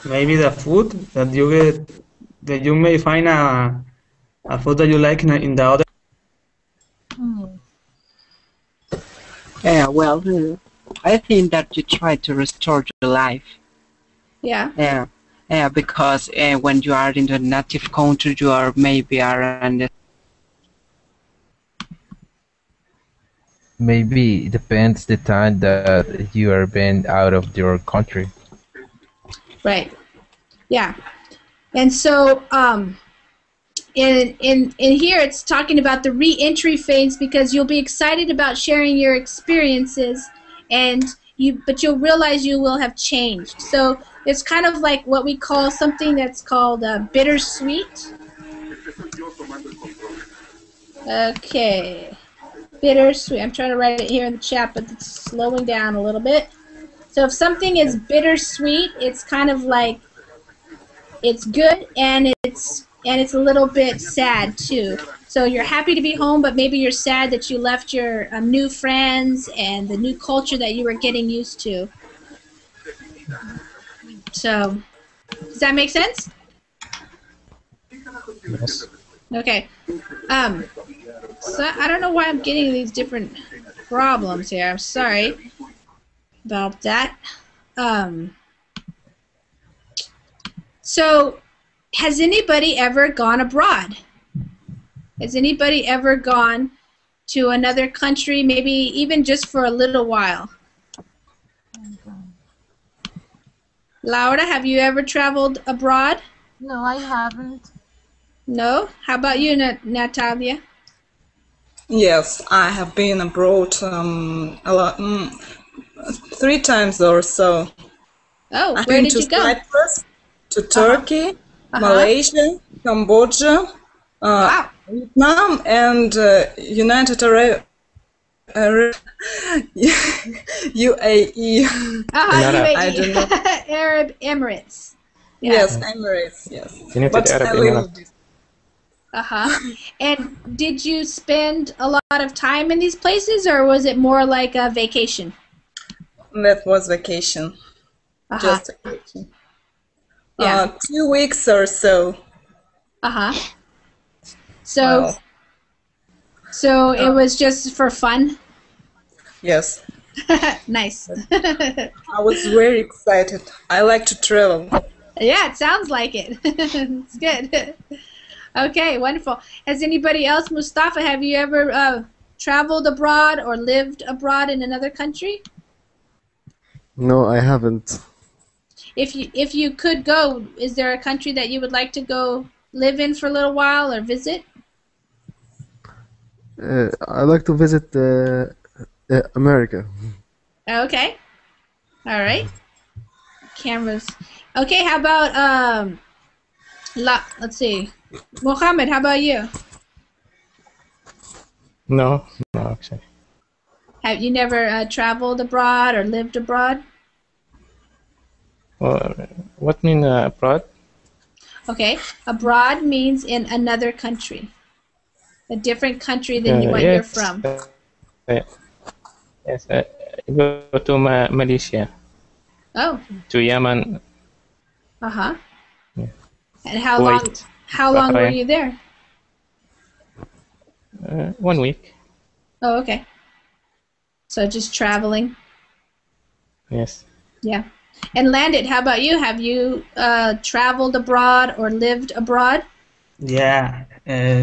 Maybe the food that you get, that you may find a food that you like in the other. Yeah, well, I think that you try to restore your life. Yeah. Yeah, because when you are in the native country, you are maybe around. Maybe it depends the time that you are been out of your country. Right. Yeah. And so in here it's talking about the re-entry phase, because you'll be excited about sharing your experiences, but you'll realize you will have changed. So it's kind of like what we call something that's called bittersweet. Okay. Bittersweet. I'm trying to write it here in the chat, but it's slowing down a little bit. So if something is bittersweet, it's kind of like it's good and it's a little bit sad too. So you're happy to be home, but maybe you're sad that you left your new friends and the new culture that you were getting used to. So does that make sense? Yes. Okay. So I don't know why I'm getting these different problems here. I'm sorry about that. So has anybody ever gone abroad? Has anybody ever gone to another country, maybe even just for a little while? Laura, have you ever traveled abroad? No, I haven't. No? How about you, Natalia? Yes, I have been abroad a lot, 3 times or so. Oh, I've where been did to you go? Cyprus, to Turkey, Malaysia, Cambodia, Wow. Vietnam, and United Arab UAE. UAE. I don't know. Arab Emirates. Yeah. Yes, Emirates. Yes. United But Arab a little Emirates. bit. And did you spend a lot of time in these places, or was it more like a vacation? That was vacation. Just vacation. Yeah. 2 weeks or so. So, so it was just for fun? Yes. Nice. I was very excited. I like to travel. Yeah, it sounds like it. It's good. Okay, wonderful. Has anybody else, Mustafa, have you ever traveled abroad or lived abroad in another country? No, I haven't. If you could go, is there a country that you would like to go live in for a little while or visit? I like to visit America. Okay. All right. Cameras. Okay, how about let's see. Mohammed, how about you? No, actually. Have you never traveled abroad or lived abroad? What mean abroad? Okay, abroad means in another country, a different country than what yes, you're from. Yes, I go to Malaysia. Oh. To Yemen. Yeah. And Kuwait, how long were Bahrain. you there? 1 week. Oh, okay. So just traveling. Yes. Yeah. And Landit, how about you? Have you traveled abroad or lived abroad? Yeah,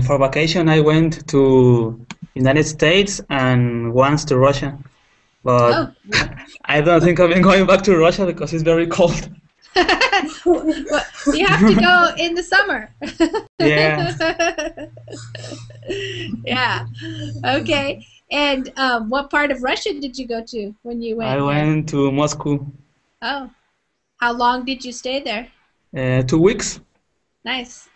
for vacation I went to United States and once to Russia, but I don't think I've been going back to Russia because it's very cold. Well, you have to go in the summer. Yeah. Yeah. Okay. And what part of Russia did you go to when you went? I went to Moscow. Oh. How long did you stay there? 2 weeks. Nice.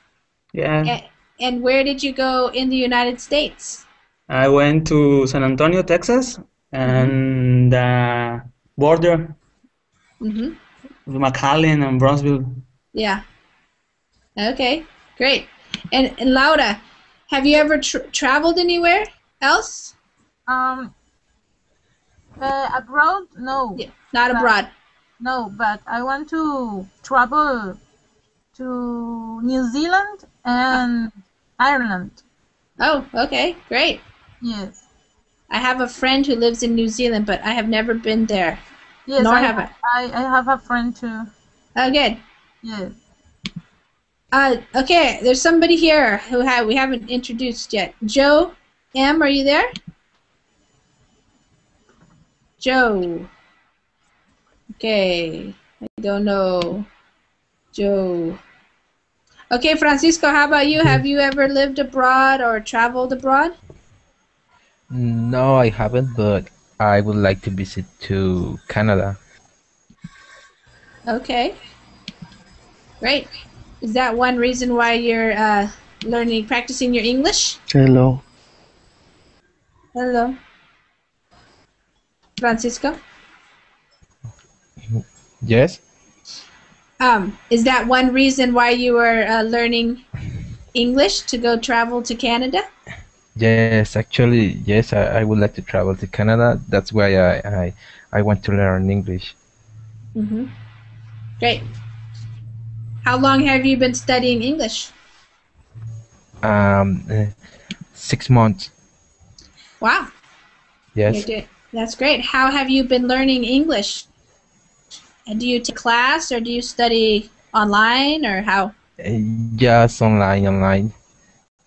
Yeah. And where did you go in the United States? I went to San Antonio, Texas, and border. Mm-hmm. McAllen and Brownsville. Yeah. Okay, great. And Laura, have you ever traveled anywhere else? Abroad? No. Yeah, not abroad. No, but I want to travel to New Zealand and Ireland. Oh, okay, great. Yes. I have a friend who lives in New Zealand, but I have never been there. Yes, Nor I have I. I have a friend too. Oh, good. Yes. Okay, there's somebody here who we haven't introduced yet. Joe M, are you there? Joe. Okay, I don't know. Joe. Okay, Francisco, how about you? Have you ever lived abroad or traveled abroad? No, I haven't, but I would like to visit to Canada. Okay, great. Is that one reason why you're practicing your English? Hello. Hello. Francisco? Yes? Is that one reason why you were learning English to go travel to Canada? Yes, actually, yes, I would like to travel to Canada. That's why I want to learn English. Mm-hmm. Great. How long have you been studying English? 6 months. Wow. Yes. That's great. How have you been learning English? And do you take class or do you study online or how? Just online.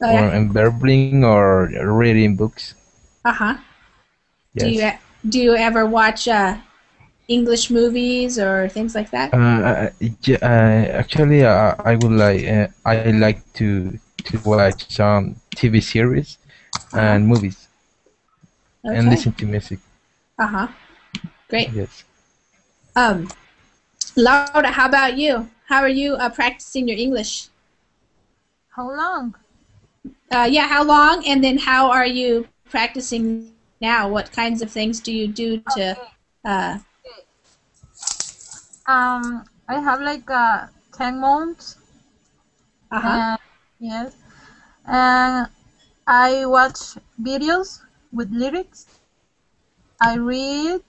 Oh, Or yeah. enverbling or reading books. Uh-huh. Yes. Do you ever watch English movies or things like that? Actually, I would I like to watch some TV series and movies and Okay. listen to music. Uh-huh. Great. Yes. Laura, how about you? How are you practicing your English? How long? Yeah, how long? And then how are you practicing now? What kinds of things do you do to? I have like 10 months. Uh-huh. Yes. And I watch videos with lyrics. I read.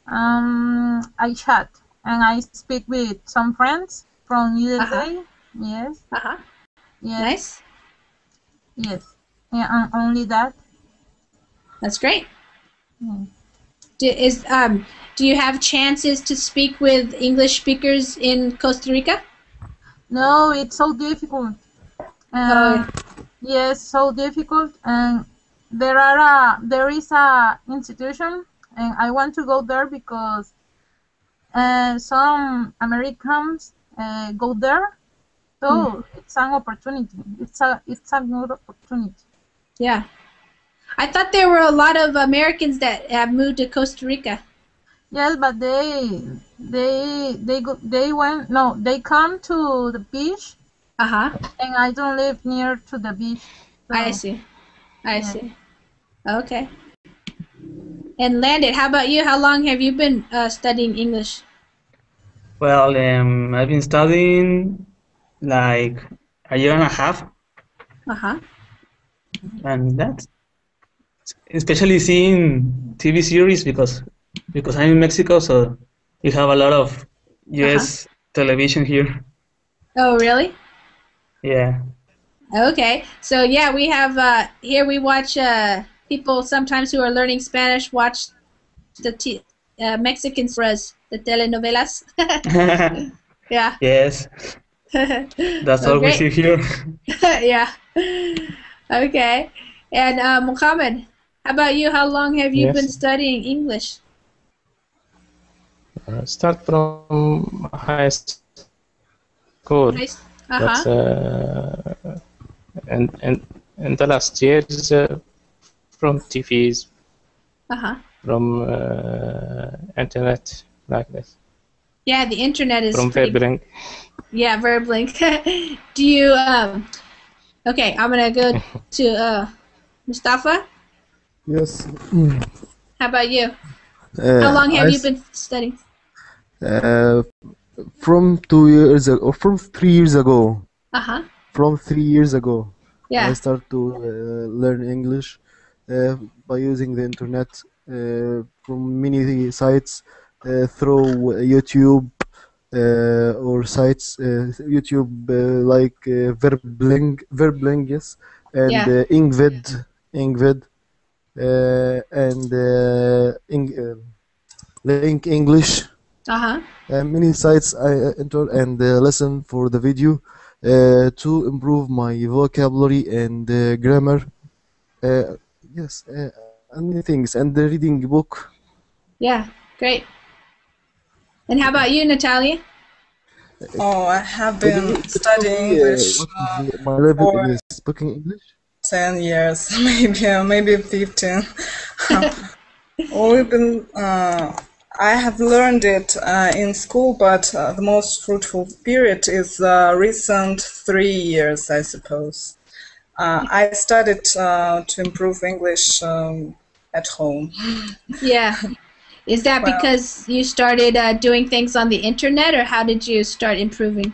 I chat, and I speak with some friends from USA. Yes. Uh-huh. Yes. Nice. Yes. Yeah, only that. That's great. Mm. Do you have chances to speak with English speakers in Costa Rica? No, it's so difficult. Yes, so difficult. And there is a institution, and I want to go there because some Americans go there. So it's an opportunity. It's a good opportunity. Yeah. I thought there were a lot of Americans that have moved to Costa Rica. Yes, but they come to the beach. And I don't live near to the beach. So, I see. I see. Okay. And Landon, how about you? How long have you been studying English? Well, I've been studying like a year and a half. And that's especially seeing TV series because I'm in Mexico, so we have a lot of US television here. Oh, really? Yeah. Okay. So yeah, we have here we watch people sometimes who are learning Spanish watch the Mexican series, the telenovelas. Yeah. Yes. That's all we see here. Yeah. Okay. And Muhammad, how about you? How long have you been studying English? Start from high school. But in the last years, from TVs, from internet, like this. Yeah, the internet is from Verblink. Yeah, Verblink. Do you okay, I'm gonna go to Mustafa. Yes. How about you? How long have you been studying? from 2 years ago, or from 3 years ago. Uh-huh. From 3 years ago, I Yeah. started to learn English by using the internet from many sites through YouTube or sites YouTube like Verbling, yes, and Yeah. Ingvid, and Link English. Uh-huh. Many sites I enter and listen for the video to improve my vocabulary and grammar. Uh, yes, and many things, and the reading book. Yeah. Great. And how about you, Natalia? Oh, I have By the way, been can you tell studying me English what is my level for in speaking English? 10 years, maybe 15. We've been, I have learned it in school, but the most fruitful period is recent 3 years, I suppose. I started to improve English at home. Yeah. Is that Well, because you started doing things on the internet, or how did you start improving?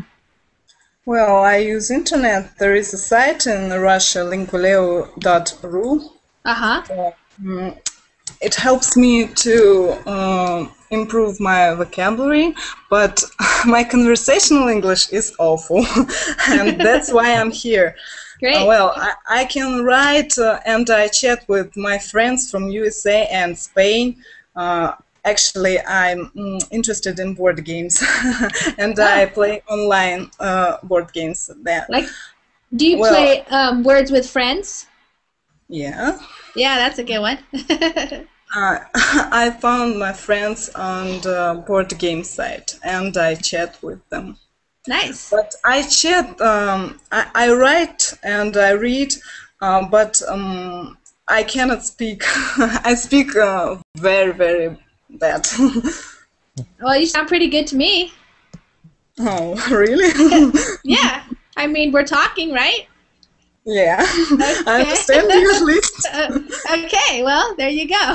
well, I use internet. There is a site in Russia, lingualeo.ru. Uh-huh. It helps me to improve my vocabulary, but my conversational English is awful, and that's why I'm here. Great. Well, I can write and I chat with my friends from USA and Spain. Actually, I'm interested in board games, and I play online board games. Like, do you Well, play Words with Friends? yeah. Yeah, that's a good one. I found my friends on the board game site and I chat with them. Nice. But I chat, I write and I read, but I cannot speak. I speak very, very bad. Well, you sound pretty good to me. Oh, really? Yeah. I mean, we're talking, right? Yeah. Okay. I understand you at least. Okay, well, there you go.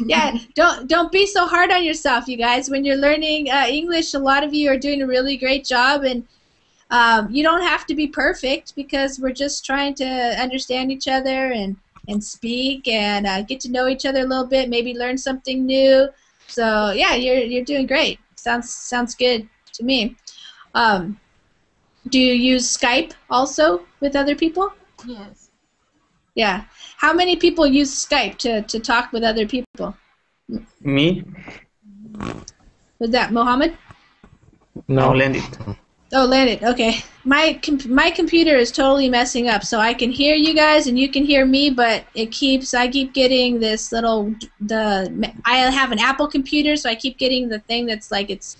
Yeah, don't be so hard on yourself, you guys. When you're learning English, a lot of you are doing a really great job, and you don't have to be perfect because we're just trying to understand each other and speak and get to know each other a little bit, maybe learn something new. So yeah, you're doing great. Sounds good to me. Do you use Skype also with other people? Yes. Yeah. How many people use Skype to talk with other people? Me? Was that Mohammed? No, Landit. Oh, Landon. Okay. My computer is totally messing up, so I can hear you guys and you can hear me, but I keep getting this I have an Apple computer, so I keep getting the thing that's like it's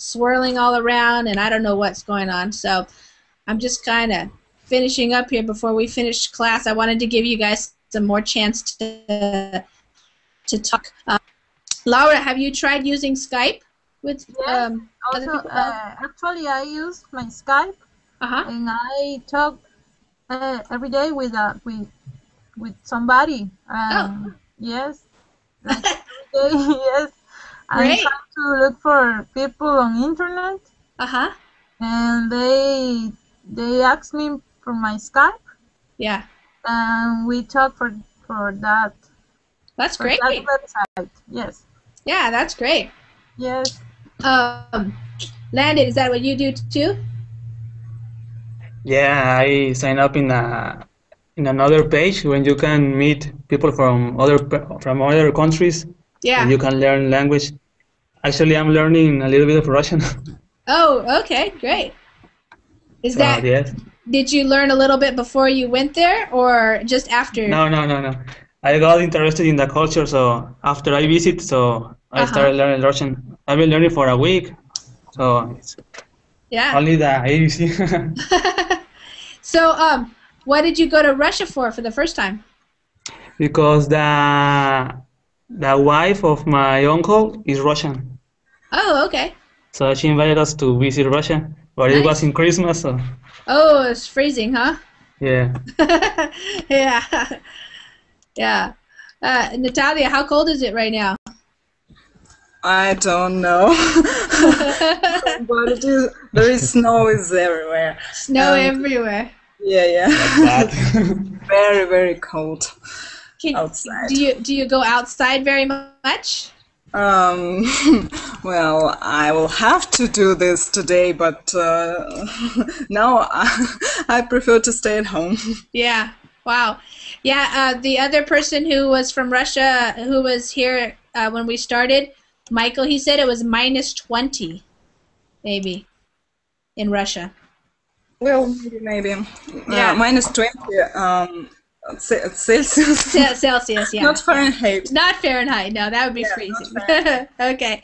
swirling all around, and I don't know what's going on. So I'm just kind of finishing up here before we finish class. I wanted to give you guys some more chance to talk. Laura, have you tried using Skype with Yes. other Also, people? actually, I use my Skype, and I talk every day with somebody. Yes. Like every day, yes. I'm Great. trying to look for people on internet. And they ask me for my Skype. Yeah. And we talk for that. That's for great. that website. Yes. Yeah, that's great. Yes. Landon, is that what you do too? Yeah, I sign up in another page when you can meet people from other countries. Yeah. And you can learn language. Actually, I'm learning a little bit of Russian. Oh, okay, great. Is So, that yes. Did you learn a little bit before you went there, or just after? No. I got interested in the culture, so after I visit, so I started learning Russian. I've been learning for a week, so it's only the ABC. So, what did you go to Russia for the first time? Because the wife of my uncle is Russian, Oh, okay. so she invited us to visit Russia, but it was in Christmas, so Oh, it's freezing, huh? yeah. Yeah. Yeah. Natalia, how cold is it right now? I don't know. But there is snow is everywhere. Snow everywhere. Yeah. Very, very cold outside. Do you go outside very much? Well, I will have to do this today, but now I prefer to stay at home. Yeah. Wow. Yeah. The other person who was from Russia, who was here when we started, Michael, he said it was -20, maybe, in Russia. Well, maybe. Yeah. -20. Celsius. Celsius, yeah. Not Fahrenheit. Not Fahrenheit. No, that would be freezing. Okay.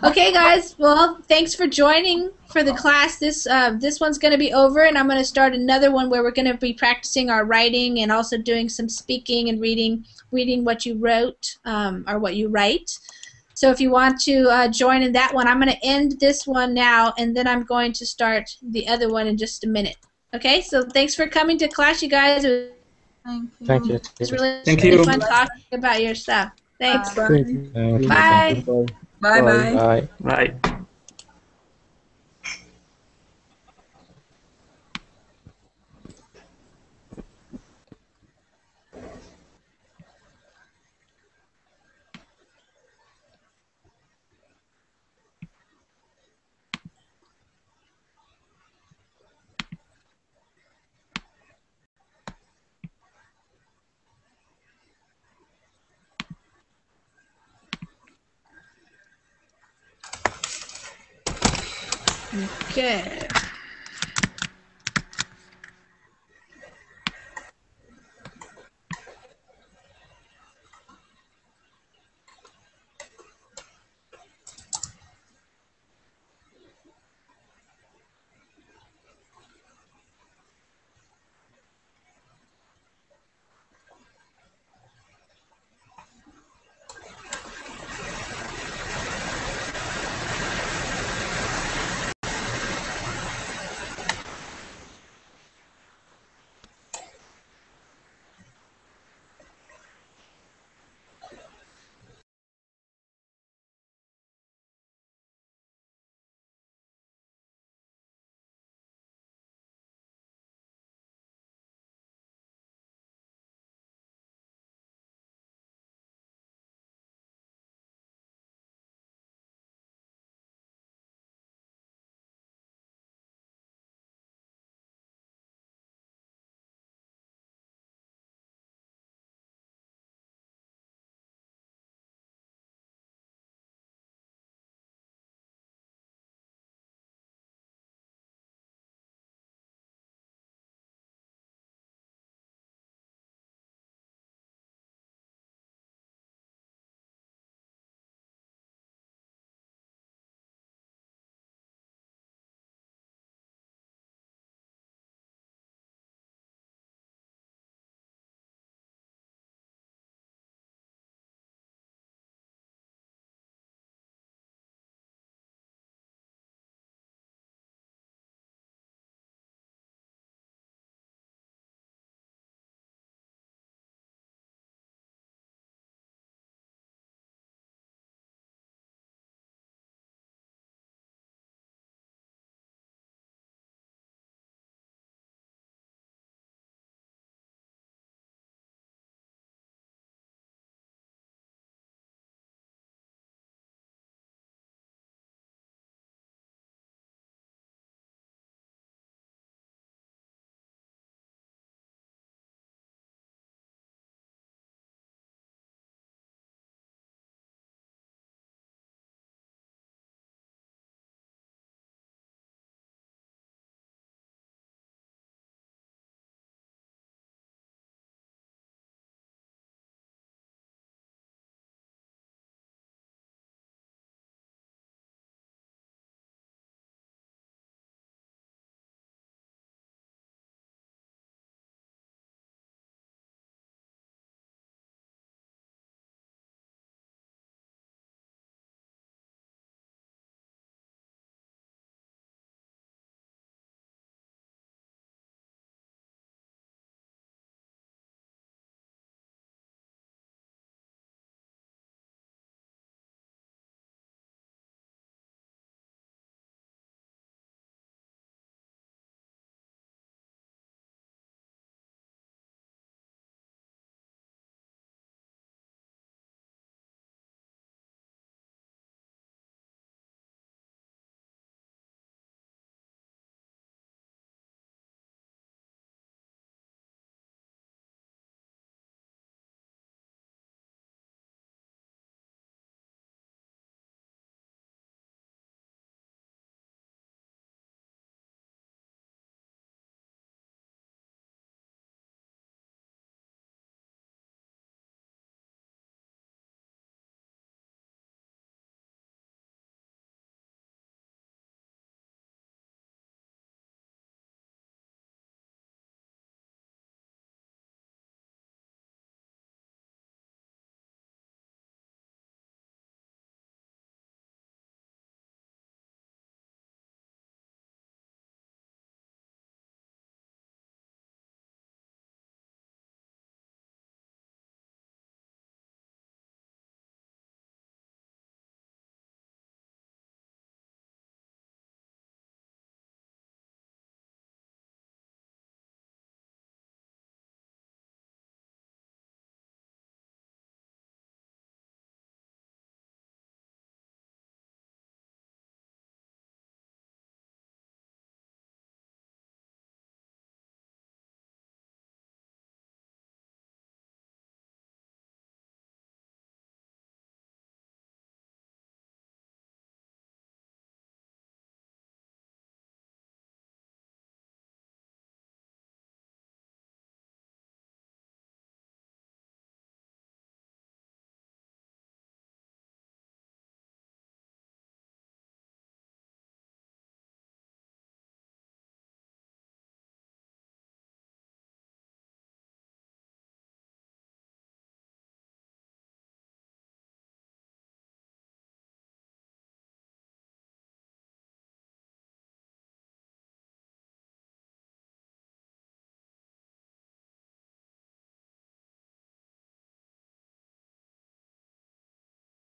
Okay, guys. Well, thanks for joining for the class. This one's going to be over, and I'm going to start another one where we're going to be practicing our writing and also doing some speaking and reading what you wrote or what you write. So if you want to join in that one, I'm going to end this one now, and then I'm going to start the other one in just a minute. Okay? So thanks for coming to class, you guys. Thank you. It was really Thank you. fun talking about your stuff. Thanks. Thank you. Bye. Bye. Right. Okay.